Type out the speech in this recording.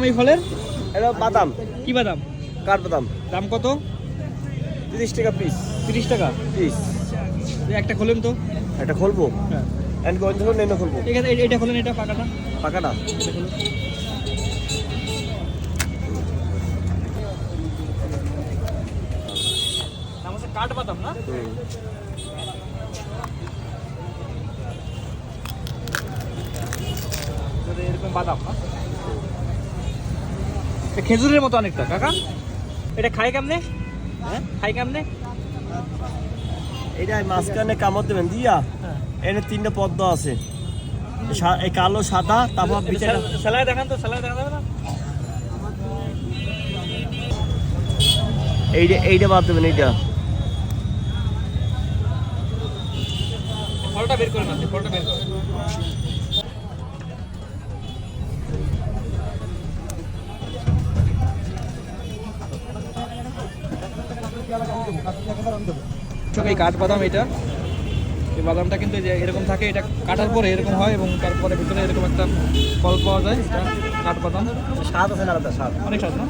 এই ফলের? এটা বাদাম। কি বাদাম? কাঠবাদাম। দাম কত? 30 টাকা পিস। 30 টাকা পিস। একটা খোলেন তো। এটা খুলবো? হ্যাঁ। এন্ড গোয়েন ধরুন নেন খুলবো। ঠিক আছে, এটা খোলেন, এটা পাকাটা। পাকাটা? এটা খোলেন। নাম হচ্ছে কাঠবাদাম না? এরকম বাদাম না? খেজুরের মতো অনেকটা কাকা। এটা খাই কেমনে? হ্যাঁ, খাই কেমনে? এইটা মাঝখানে কামড় দেবেন দিয়া হ্যাঁ। এনে 3টা পদ্ম আছে, এই কালো সাদা, তারপর ভিতরে সেলাই দেখান তো, সেলাই দেখা যাবে না? এইটা বাদ দেবেন। এইটা ফলটা বের করে না, ফলটা বের করে। এই কাঠবাদাম, এটা এই বাদামটা কিন্তু যে এরকম থাকে, এটা কাটার পরে এরকম হয় এবং তারপরে ভিতরে এরকম একটা ফল পাওয়া যায়, এটা কাঠবাদাম। স্বাদ আছে না? আলাদা স্বাদ। অনেক স্বাদ না?